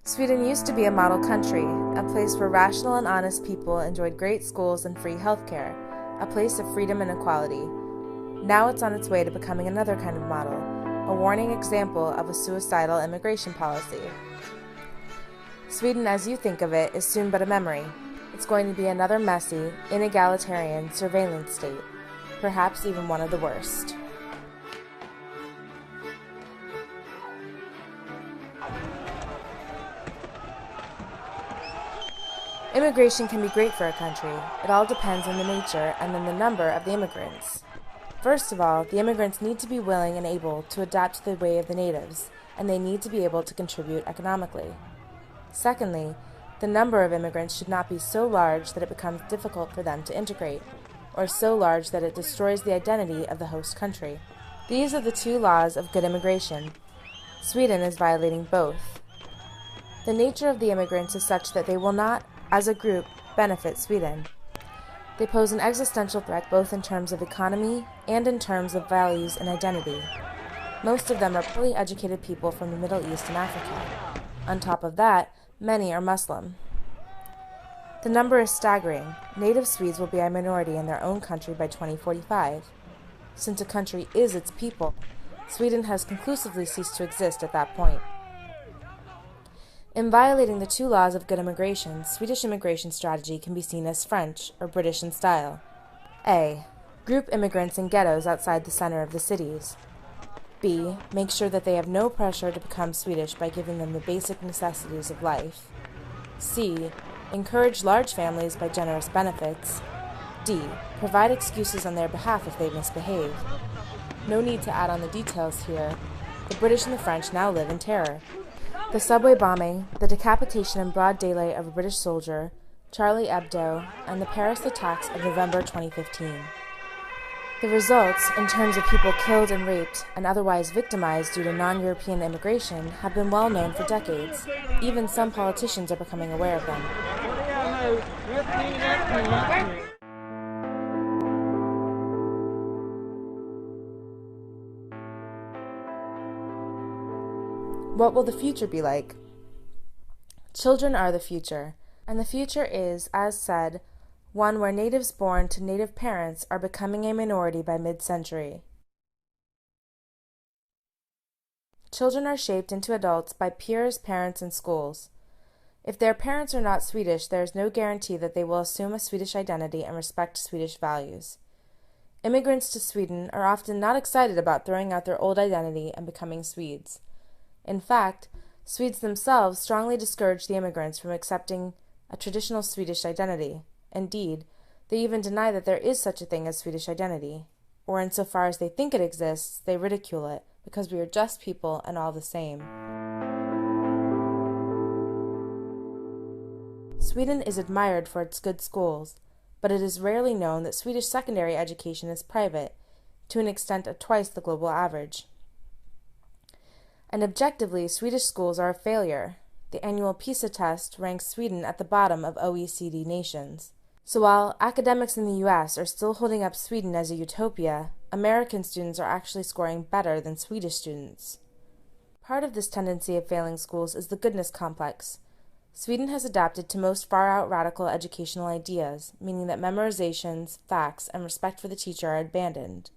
Sweden used to be a model country, a place where rational and honest people enjoyed great schools and free healthcare, a place of freedom and equality. Now it's on its way to becoming another kind of model, a warning example of a suicidal immigration policy. Sweden, as you think of it, is soon but a memory. It's going to be another messy, inegalitarian surveillance state, perhaps even one of the worst. Immigration can be great for a country. It all depends on the nature and then the number of the immigrants. First of all, the immigrants need to be willing and able to adapt to the way of the natives, and they need to be able to contribute economically. Secondly, the number of immigrants should not be so large that it becomes difficult for them to integrate, or so large that it destroys the identity of the host country. These are the two laws of good immigration. Sweden is violating both. The nature of the immigrants is such that they will not, as a group, benefit Sweden. They pose an existential threat both in terms of economy and in terms of values and identity. Most of them are poorly educated people from the Middle East and Africa. On top of that, many are Muslim. The number is staggering. Native Swedes will be a minority in their own country by 2045. Since a country is its people, Sweden has conclusively ceased to exist at that point. In violating the two laws of good immigration, Swedish immigration strategy can be seen as French or British in style. A. Group immigrants in ghettos outside the center of the cities. B. Make sure that they have no pressure to become Swedish by giving them the basic necessities of life. C. Encourage large families by generous benefits. D. Provide excuses on their behalf if they misbehave. No need to add on the details here. The British and the French now live in terror. The subway bombing, the decapitation in broad daylight of a British soldier, Charlie Hebdo, and the Paris attacks of November 2015. The results, in terms of people killed and raped and otherwise victimized due to non-European immigration, have been well known for decades. Even some politicians are becoming aware of them. What will the future be like? Children are the future, and the future is, as said, one where natives born to native parents are becoming a minority by mid-century. Children are shaped into adults by peers, parents, and schools. If their parents are not Swedish, there is no guarantee that they will assume a Swedish identity and respect Swedish values. Immigrants to Sweden are often not excited about throwing out their old identity and becoming Swedes. In fact, Swedes themselves strongly discourage the immigrants from accepting a traditional Swedish identity. Indeed, they even deny that there is such a thing as Swedish identity, or insofar as they think it exists, they ridicule it, because we are just people and all the same. Sweden is admired for its good schools, but it is rarely known that Swedish secondary education is private, to an extent of twice the global average. And objectively, Swedish schools are a failure. The annual PISA test ranks Sweden at the bottom of OECD nations. So while academics in the US are still holding up Sweden as a utopia, American students are actually scoring better than Swedish students. Part of this tendency of failing schools is the goodness complex. Sweden has adapted to most far-out radical educational ideas, meaning that memorizations, facts, and respect for the teacher are abandoned.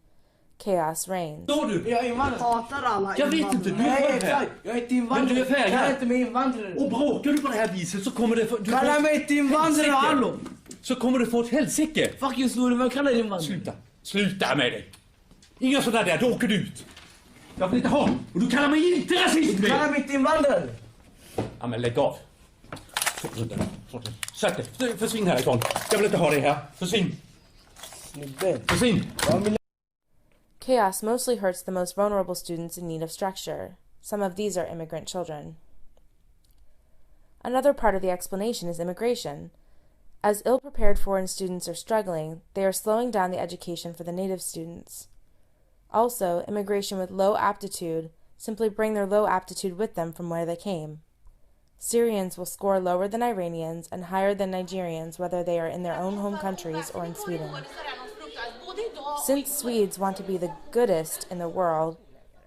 Chaos reigns. Jag är invandrare. Hatar alla Jag vet inte, du är Nej, här. jag är inte invandrare. Men du är färgad. Kalla inte mig invandrare. Och bråkar du på det här viset så kommer det få... Kalla mig inte invandrare, hallå. Så kommer du få ett helsike. Fucking snurre, vem kallar dig invandrare? Sluta med dig. Inga sådär där, då åker du ut. Jag vill inte ha. Och du kallar mig inte rasist. Du kallar mig inte invandrare. Ja, men lägg av. Sätt dig, försvinn härifrån. Jag vill inte ha dig här. Försvinn. Försvinn. Chaos mostly hurts the most vulnerable students in need of structure. Some of these are immigrant children. Another part of the explanation is immigration. As ill-prepared foreign students are struggling, they are slowing down the education for the native students. Also, immigration with low aptitude simply bring their low aptitude with them from where they came. Syrians will score lower than Iranians and higher than Nigerians whether they are in their own home countries or in Sweden. Since Swedes want to be the goodest in the world,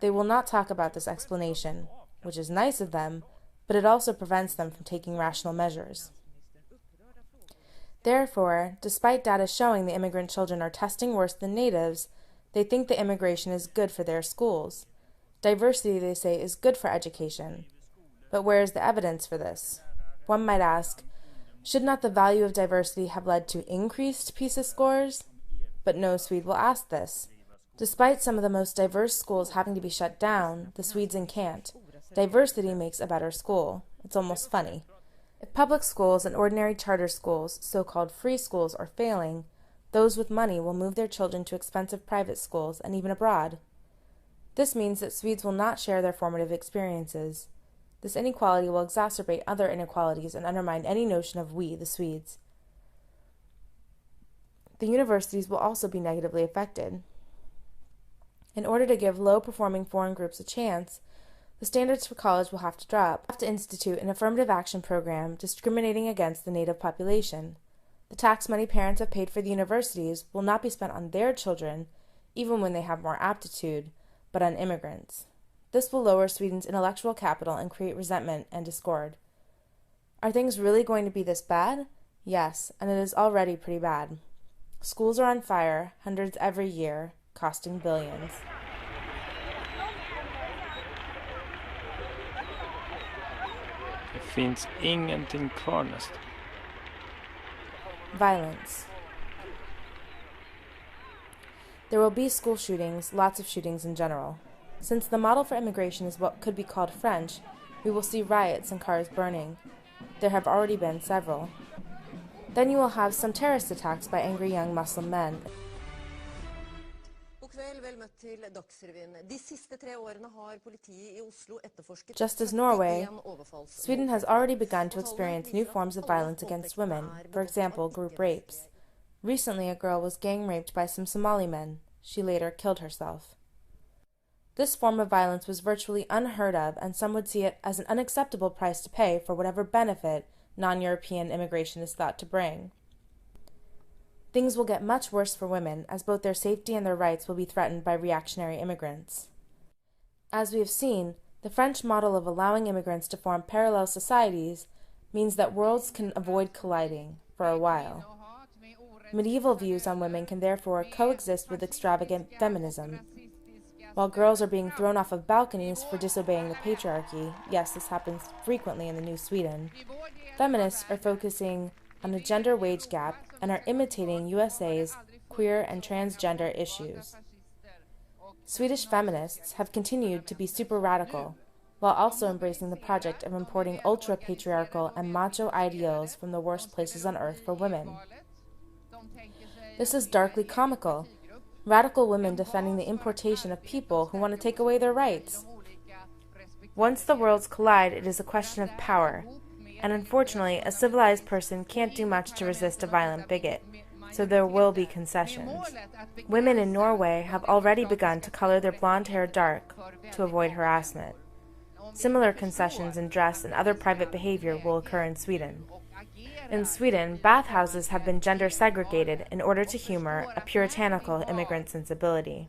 they will not talk about this explanation, which is nice of them, but it also prevents them from taking rational measures. Therefore, despite data showing the immigrant children are testing worse than natives, they think the immigration is good for their schools. Diversity, they say, is good for education. But where is the evidence for this? One might ask, should not the value of diversity have led to increased PISA scores? But no Swede will ask this. Despite some of the most diverse schools having to be shut down, the Swedes can't. Diversity makes a better school. It's almost funny. If public schools and ordinary charter schools, so-called free schools, are failing, those with money will move their children to expensive private schools and even abroad. This means that Swedes will not share their formative experiences. This inequality will exacerbate other inequalities and undermine any notion of we, the Swedes. The universities will also be negatively affected. In order to give low-performing foreign groups a chance, the standards for college will have to drop. We have to institute an affirmative action program discriminating against the native population. The tax money parents have paid for the universities will not be spent on their children, even when they have more aptitude, but on immigrants. This will lower Sweden's intellectual capital and create resentment and discord. Are things really going to be this bad? Yes, and it is already pretty bad. Schools are on fire, hundreds every year, costing billions. Det finns ingenting kvar nästan. Violence. There will be school shootings, lots of shootings in general. Since the model for immigration is what could be called French, we will see riots and cars burning. There have already been several. Then you will have some terrorist attacks by angry young Muslim men. Just as Norway, Sweden has already begun to experience new forms of violence against women, for example, group rapes. Recently, a girl was gang raped by some Somali men. She later killed herself. This form of violence was virtually unheard of, and some would see it as an unacceptable price to pay for whatever benefit non-European immigration is thought to bring. Things will get much worse for women, as both their safety and their rights will be threatened by reactionary immigrants. As we have seen, the French model of allowing immigrants to form parallel societies means that worlds can avoid colliding for a while. Medieval views on women can therefore coexist with extravagant feminism. While girls are being thrown off of balconies for disobeying the patriarchy, yes, this happens frequently in the New Sweden, feminists are focusing on a gender wage gap and are imitating USA's queer and transgender issues. Swedish feminists have continued to be super radical, while also embracing the project of importing ultra-patriarchal and macho ideals from the worst places on earth for women. This is darkly comical. Radical women defending the importation of people who want to take away their rights. Once the worlds collide, it is a question of power, and unfortunately, a civilized person can't do much to resist a violent bigot, so there will be concessions. Women in Norway have already begun to color their blonde hair dark to avoid harassment. Similar concessions in dress and other private behavior will occur in Sweden. In Sweden, bathhouses have been gender segregated in order to humor a puritanical immigrant sensibility.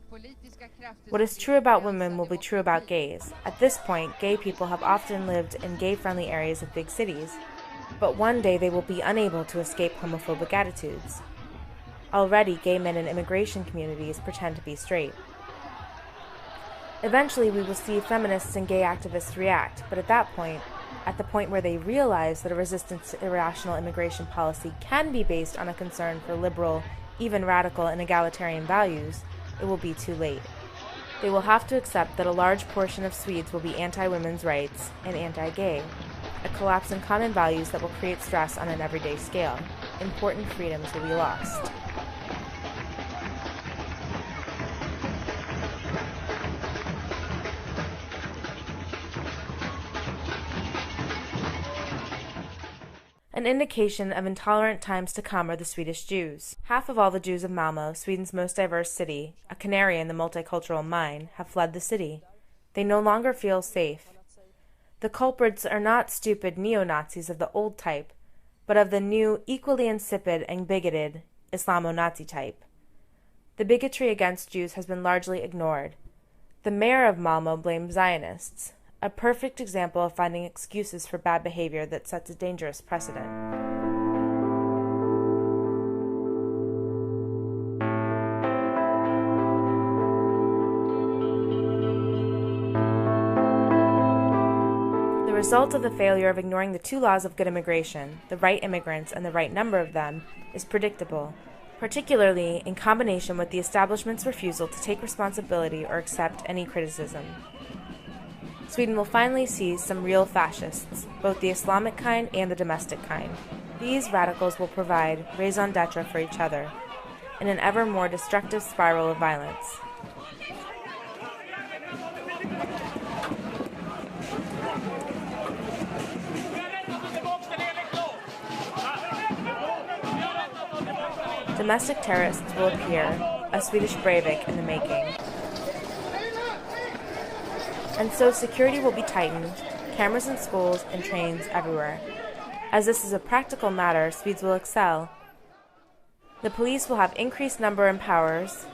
What is true about women will be true about gays. At this point, gay people have often lived in gay-friendly areas of big cities, but one day they will be unable to escape homophobic attitudes. Already, gay men in immigration communities pretend to be straight. Eventually, we will see feminists and gay activists react, but at the point where they realize that a resistance to irrational immigration policy can be based on a concern for liberal, even radical and egalitarian values, it will be too late. They will have to accept that a large portion of Swedes will be anti-women's rights and anti-gay, a collapse in common values that will create stress on an everyday scale. Important freedoms will be lost. An indication of intolerant times to come are the Swedish Jews. Half of all the Jews of Malmö, Sweden's most diverse city, a canary in the multicultural mine, have fled the city. They no longer feel safe. The culprits are not stupid neo-Nazis of the old type, but of the new, equally insipid and bigoted Islamo-Nazi type. The bigotry against Jews has been largely ignored. The mayor of Malmö blames Zionists. a perfect example of finding excuses for bad behavior that sets a dangerous precedent. The result of the failure of ignoring the two laws of good immigration, the right immigrants and the right number of them, is predictable, particularly in combination with the establishment's refusal to take responsibility or accept any criticism. Sweden will finally see some real fascists, both the Islamic kind and the domestic kind. These radicals will provide raison d'etre for each other, in an ever more destructive spiral of violence. Domestic terrorists will appear, a Swedish Breivik in the making. And so security will be tightened, cameras in schools and trains everywhere. As this is a practical matter, Swedes will excel. The police will have increased number and powers.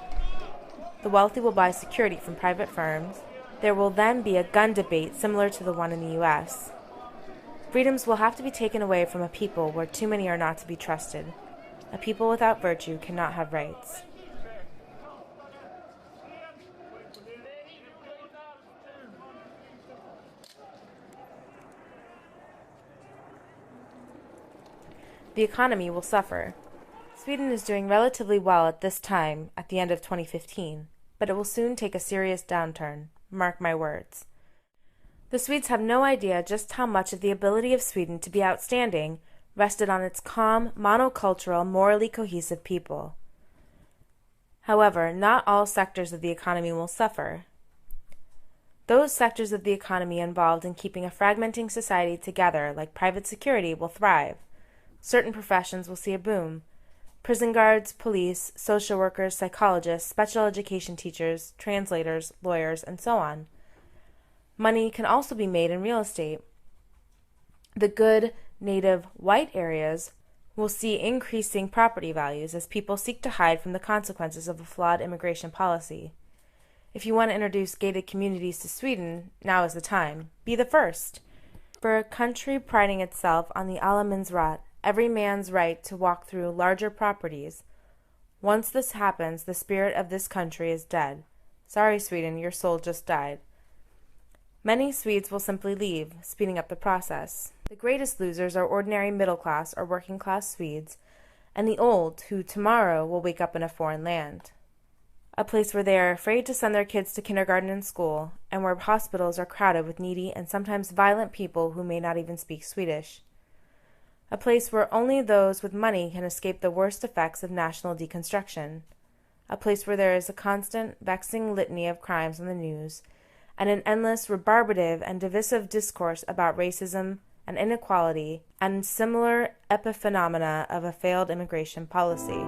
The wealthy will buy security from private firms. There will then be a gun debate similar to the one in the US. Freedoms will have to be taken away from a people where too many are not to be trusted. A people without virtue cannot have rights. The economy will suffer. Sweden is doing relatively well at this time, at the end of 2015, but it will soon take a serious downturn. Mark my words. The Swedes have no idea just how much of the ability of Sweden to be outstanding rested on its calm, monocultural, morally cohesive people. However, not all sectors of the economy will suffer. Those sectors of the economy involved in keeping a fragmenting society together, like private security, will thrive. Certain professions will see a boom. Prison guards, police, social workers, psychologists, special education teachers, translators, lawyers, and so on. Money can also be made in real estate. The good, native, white areas will see increasing property values as people seek to hide from the consequences of a flawed immigration policy. If you want to introduce gated communities to Sweden, now is the time. Be the first. For a country priding itself on the allemansrätt, every man's right to walk through larger properties. Once this happens, the spirit of this country is dead. Sorry, Sweden, your soul just died. Many Swedes will simply leave, speeding up the process. The greatest losers are ordinary middle-class or working-class Swedes, and the old, who tomorrow will wake up in a foreign land. A place where they are afraid to send their kids to kindergarten and school, and where hospitals are crowded with needy and sometimes violent people who may not even speak Swedish. A place where only those with money can escape the worst effects of national deconstruction. A place where there is a constant, vexing litany of crimes on the news, and an endless, rebarbative, and divisive discourse about racism and inequality, and similar epiphenomena of a failed immigration policy.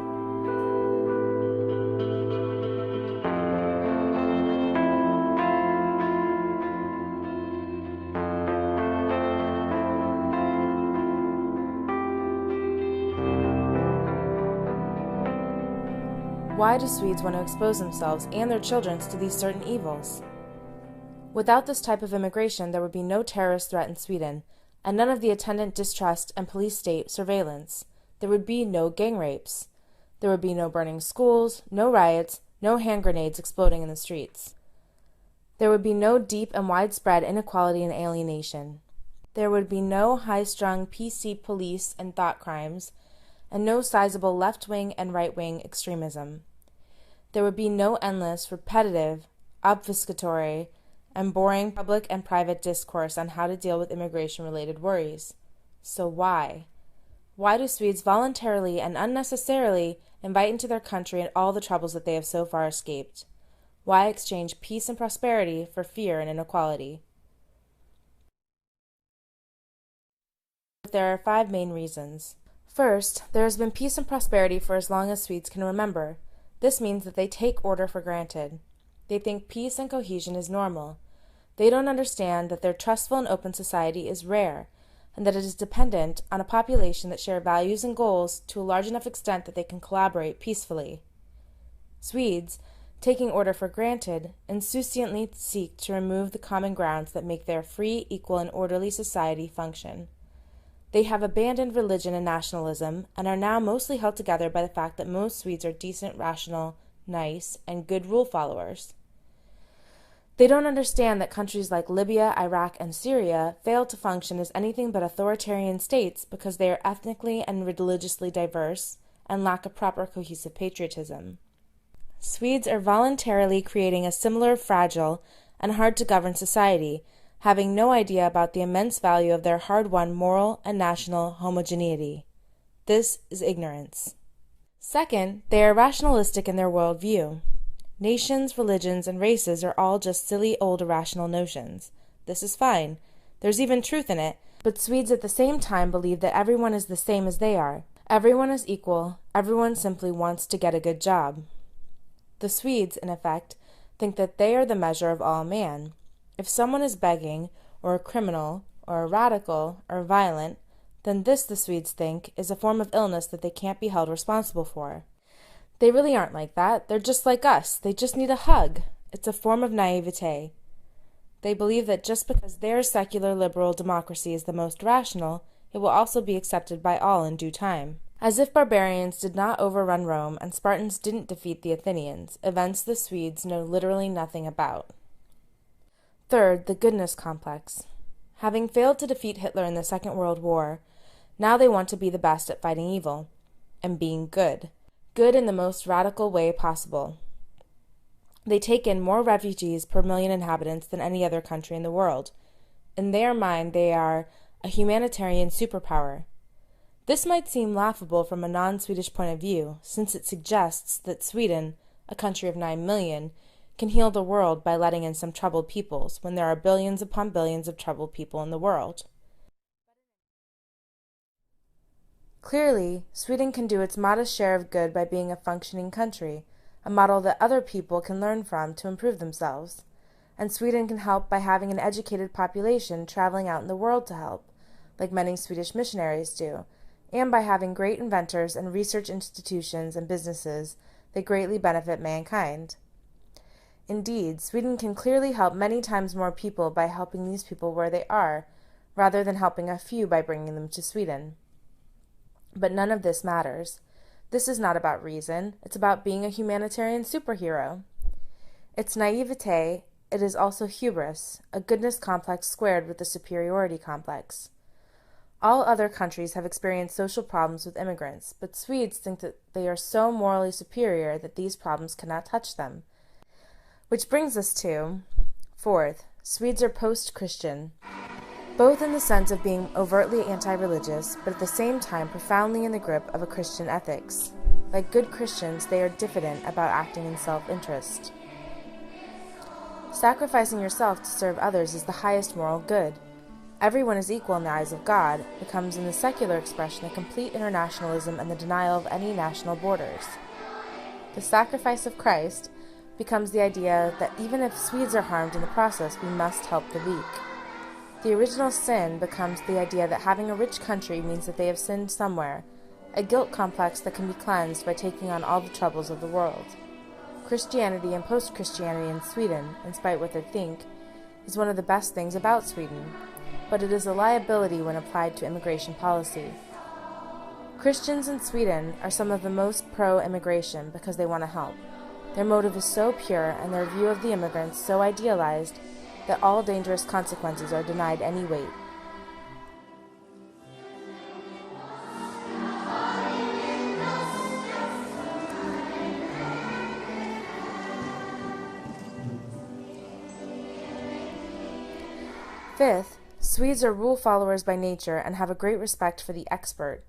Why do Swedes want to expose themselves and their children to these certain evils? Without this type of immigration, there would be no terrorist threat in Sweden, and none of the attendant distrust and police state surveillance. There would be no gang rapes. There would be no burning schools, no riots, no hand grenades exploding in the streets. There would be no deep and widespread inequality and alienation. There would be no high-strung PC police and thought crimes, and no sizable left-wing and right-wing extremism. There would be no endless, repetitive, obfuscatory, and boring public and private discourse on how to deal with immigration-related worries. So why? Why do Swedes voluntarily and unnecessarily invite into their country all the troubles that they have so far escaped? Why exchange peace and prosperity for fear and inequality? There are 5 main reasons. First, there has been peace and prosperity for as long as Swedes can remember. This means that they take order for granted. They think peace and cohesion is normal. They don't understand that their trustful and open society is rare, and that it is dependent on a population that share values and goals to a large enough extent that they can collaborate peacefully. Swedes, taking order for granted, insouciantly seek to remove the common grounds that make their free, equal, and orderly society function. They have abandoned religion and nationalism, and are now mostly held together by the fact that most Swedes are decent, rational, nice, and good rule followers. They don't understand that countries like Libya, Iraq, and Syria fail to function as anything but authoritarian states because they are ethnically and religiously diverse and lack a proper cohesive patriotism. Swedes are voluntarily creating a similar fragile and hard-to-govern society, having no idea about the immense value of their hard-won moral and national homogeneity. This is ignorance. Second, they are rationalistic in their worldview. Nations, religions, and races are all just silly old irrational notions. This is fine. There's even truth in it, but Swedes at the same time believe that everyone is the same as they are. Everyone is equal. Everyone simply wants to get a good job. The Swedes, in effect, think that they are the measure of all man. If someone is begging, or a criminal, or a radical, or violent, then this, the Swedes think, is a form of illness that they can't be held responsible for. They really aren't like that. They're just like us. They just need a hug. It's a form of naivete. They believe that just because their secular liberal democracy is the most rational, it will also be accepted by all in due time. As if barbarians did not overrun Rome and Spartans didn't defeat the Athenians, events the Swedes know literally nothing about. Third, the goodness complex. Having failed to defeat Hitler in the Second World War, now they want to be the best at fighting evil, and being good. Good in the most radical way possible. They take in more refugees per million inhabitants than any other country in the world. In their mind, they are a humanitarian superpower. This might seem laughable from a non-Swedish point of view, since it suggests that Sweden, a country of 9 million, can heal the world by letting in some troubled peoples, when there are billions upon billions of troubled people in the world. Clearly, Sweden can do its modest share of good by being a functioning country, a model that other people can learn from to improve themselves. And Sweden can help by having an educated population traveling out in the world to help, like many Swedish missionaries do, and by having great inventors and research institutions and businesses that greatly benefit mankind. Indeed, Sweden can clearly help many times more people by helping these people where they are, rather than helping a few by bringing them to Sweden. But none of this matters. This is not about reason. It's about being a humanitarian superhero. It's naivete. It is also hubris, a goodness complex squared with a superiority complex. All other countries have experienced social problems with immigrants, but Swedes think that they are so morally superior that these problems cannot touch them. Which brings us to, fourth, Swedes are post-Christian, both in the sense of being overtly anti-religious, but at the same time profoundly in the grip of a Christian ethics. Like good Christians, they are diffident about acting in self-interest. Sacrificing yourself to serve others is the highest moral good. Everyone is equal in the eyes of God becomes in the secular expression a complete internationalism and the denial of any national borders. The sacrifice of Christ becomes the idea that even if Swedes are harmed in the process, we must help the weak. The original sin becomes the idea that having a rich country means that they have sinned somewhere, a guilt complex that can be cleansed by taking on all the troubles of the world. Christianity and post-Christianity in Sweden, in spite of what they think, is one of the best things about Sweden, but it is a liability when applied to immigration policy. Christians in Sweden are some of the most pro-immigration because they want to help. Their motive is so pure and their view of the immigrants so idealized that all dangerous consequences are denied any weight. Fifth, Swedes are rule followers by nature and have a great respect for the expert.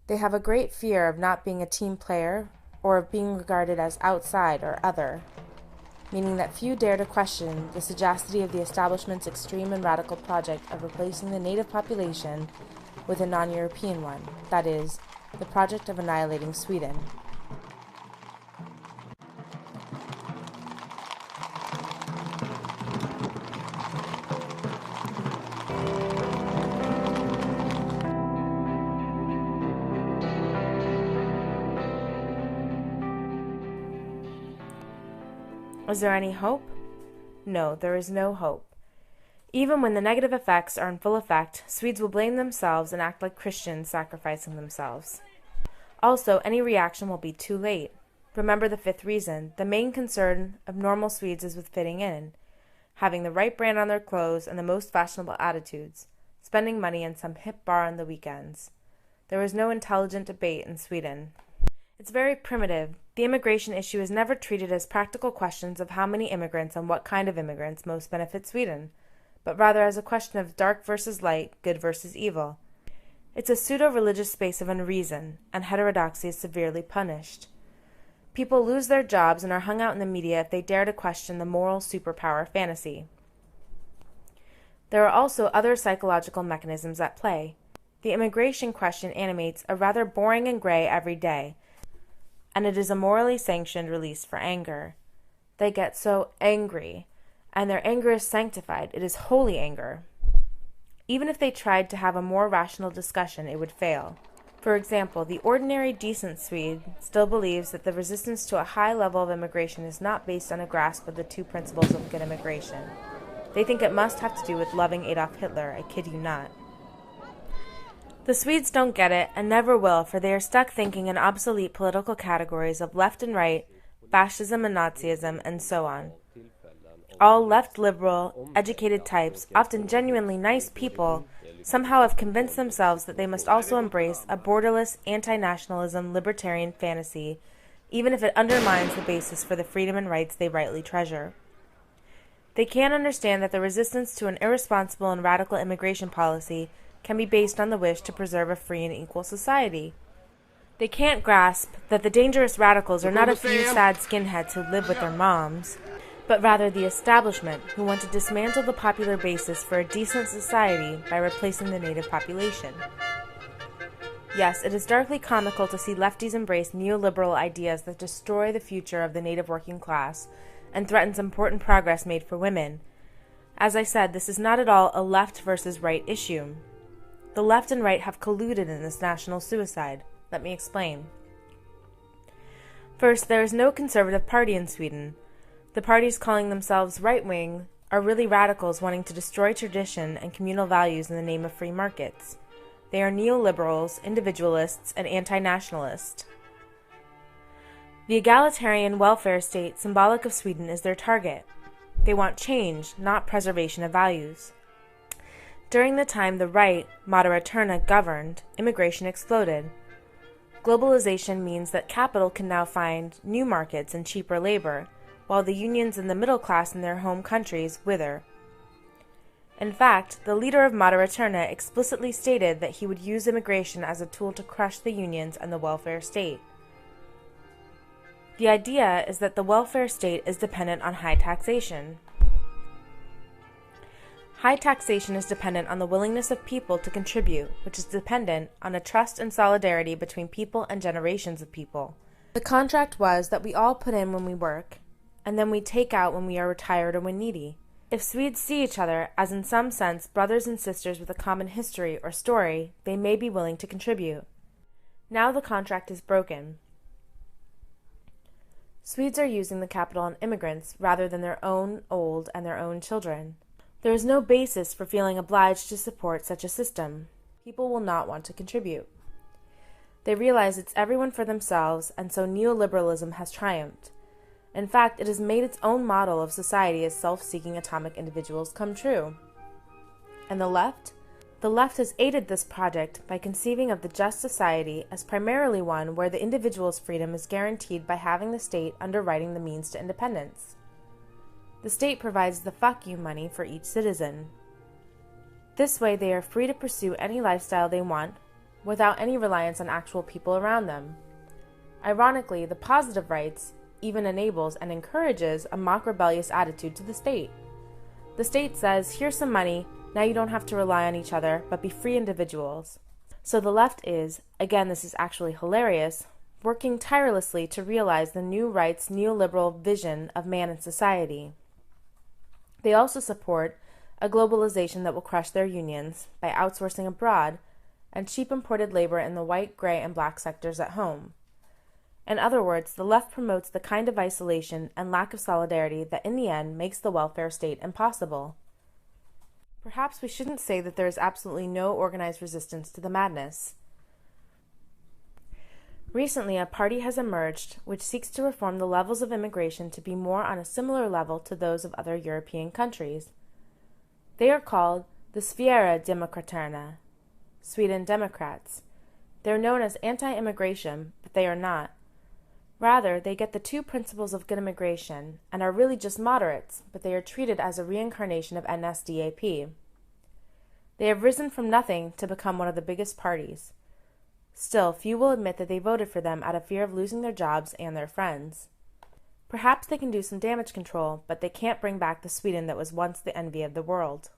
They have a great fear of not being a team player or of being regarded as outside or other, meaning that few dare to question the sagacity of the establishment's extreme and radical project of replacing the native population with a non-European one, that is, the project of annihilating Sweden. Is there any hope? No, there is no hope. Even when the negative effects are in full effect, Swedes will blame themselves and act like Christians sacrificing themselves. Also, any reaction will be too late. Remember the fifth reason. The main concern of normal Swedes is with fitting in, having the right brand on their clothes and the most fashionable attitudes, spending money in some hip bar on the weekends. There is no intelligent debate in Sweden. It's very primitive. The immigration issue is never treated as practical questions of how many immigrants and what kind of immigrants most benefit Sweden, but rather as a question of dark versus light, good versus evil. It's a pseudo-religious space of unreason, and heterodoxy is severely punished. People lose their jobs and are hung out in the media if they dare to question the moral superpower fantasy. There are also other psychological mechanisms at play. The immigration question animates a rather boring and gray every day, and it is a morally sanctioned release for anger. They get so angry, and their anger is sanctified. It is holy anger. Even if they tried to have a more rational discussion, it would fail. For example, the ordinary decent Swede still believes that the resistance to a high level of immigration is not based on a grasp of the two principles of good immigration. They think it must have to do with loving Adolf Hitler, I kid you not. The Swedes don't get it, and never will, for they are stuck thinking in obsolete political categories of left and right, fascism and Nazism, and so on. All left liberal, educated types, often genuinely nice people, somehow have convinced themselves that they must also embrace a borderless anti-nationalism libertarian fantasy, even if it undermines the basis for the freedom and rights they rightly treasure. They can't understand that the resistance to an irresponsible and radical immigration policy can be based on the wish to preserve a free and equal society. They can't grasp that the dangerous radicals are not a few sad skinheads who live with their moms, but rather the establishment who want to dismantle the popular basis for a decent society by replacing the native population. Yes, it is darkly comical to see lefties embrace neoliberal ideas that destroy the future of the native working class and threatens important progress made for women. As I said, this is not at all a left versus right issue. The left and right have colluded in this national suicide. Let me explain. First, there is no conservative party in Sweden. The parties calling themselves right-wing are really radicals wanting to destroy tradition and communal values in the name of free markets. They are neoliberals, individualists, and anti-nationalists. The egalitarian welfare state symbolic of Sweden is their target. They want change, not preservation of values. During the time the right, Moderaterna, governed, immigration exploded. Globalization means that capital can now find new markets and cheaper labor, while the unions and the middle class in their home countries wither. In fact, the leader of Moderaterna explicitly stated that he would use immigration as a tool to crush the unions and the welfare state. The idea is that the welfare state is dependent on high taxation. High taxation is dependent on the willingness of people to contribute, which is dependent on a trust and solidarity between people and generations of people. The contract was that we all put in when we work, and then we take out when we are retired or when needy. If Swedes see each other as in some sense brothers and sisters with a common history or story, they may be willing to contribute. Now the contract is broken. Swedes are using the capital on immigrants rather than their own old and their own children. There is no basis for feeling obliged to support such a system. People will not want to contribute. They realize it's everyone for themselves, and so neoliberalism has triumphed. In fact, it has made its own model of society as self-seeking atomic individuals come true. And the left? The left has aided this project by conceiving of the just society as primarily one where the individual's freedom is guaranteed by having the state underwriting the means to independence. The state provides the fuck you money for each citizen. This way they are free to pursue any lifestyle they want without any reliance on actual people around them. Ironically, the positive rights even enables and encourages a mock rebellious attitude to the state. The state says, here's some money, now you don't have to rely on each other, but be free individuals. So the left is, again this is actually hilarious, working tirelessly to realize the new right's neoliberal vision of man and society. They also support a globalization that will crush their unions by outsourcing abroad and cheap imported labor in the white, gray, and black sectors at home. In other words, the left promotes the kind of isolation and lack of solidarity that in the end makes the welfare state impossible. Perhaps we shouldn't say that there is absolutely no organized resistance to the madness. Recently, a party has emerged which seeks to reform the levels of immigration to be more on a similar level to those of other European countries. They are called the Sverigedemokraterna, Sweden Democrats. They are known as anti-immigration, but they are not. Rather, they get the two principles of good immigration and are really just moderates, but they are treated as a reincarnation of NSDAP. They have risen from nothing to become one of the biggest parties. Still, few will admit that they voted for them out of fear of losing their jobs and their friends. Perhaps they can do some damage control, but they can't bring back the Sweden that was once the envy of the world.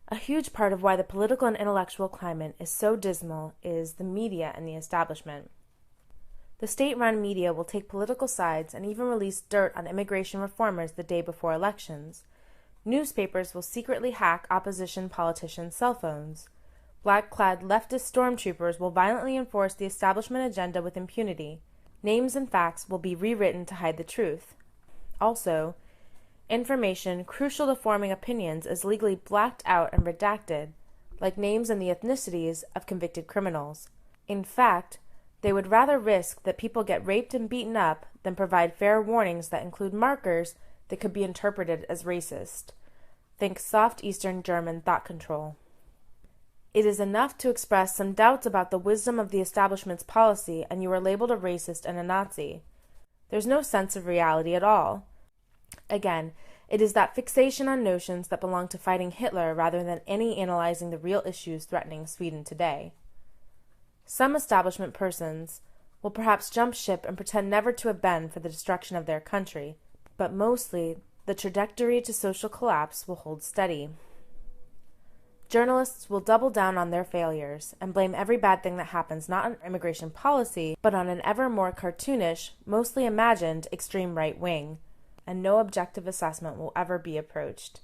A huge part of why the political and intellectual climate is so dismal is the media and the establishment. The state-run media will take political sides and even release dirt on immigration reformers the day before elections. Newspapers will secretly hack opposition politicians' cell phones. Black-clad leftist stormtroopers will violently enforce the establishment agenda with impunity. Names and facts will be rewritten to hide the truth. Also, information crucial to forming opinions is legally blacked out and redacted, like names and the ethnicities of convicted criminals. In fact, they would rather risk that people get raped and beaten up than provide fair warnings that include markers that could be interpreted as racist. Think soft Eastern German thought control. It is enough to express some doubts about the wisdom of the establishment's policy and you are labeled a racist and a Nazi. There's no sense of reality at all. Again, it is that fixation on notions that belong to fighting Hitler rather than any analyzing the real issues threatening Sweden today. Some establishment persons will perhaps jump ship and pretend never to have been for the destruction of their country, but mostly the trajectory to social collapse will hold steady. Journalists will double down on their failures and blame every bad thing that happens not on immigration policy, but on an ever more cartoonish, mostly imagined extreme right wing, and no objective assessment will ever be approached.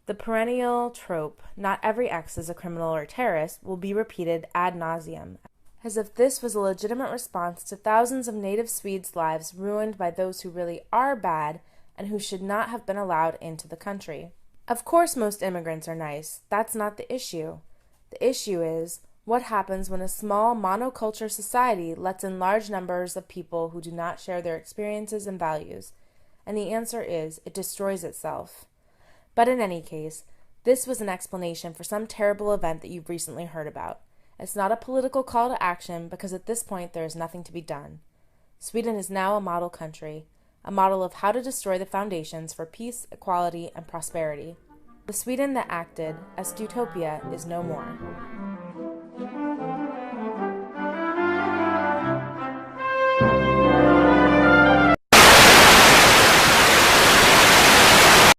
The perennial trope, not every ex is a criminal or terrorist, will be repeated ad nauseum, as if this was a legitimate response to thousands of native Swedes' lives ruined by those who really are bad and who should not have been allowed into the country. Of course most immigrants are nice. That's not the issue. The issue is, what happens when a small monoculture society lets in large numbers of people who do not share their experiences and values? And the answer is, it destroys itself. But in any case, this was an explanation for some terrible event that you've recently heard about. It's not a political call to action because at this point there is nothing to be done. Sweden is now a model country, a model of how to destroy the foundations for peace, equality, and prosperity. The Sweden that acted as utopia is no more.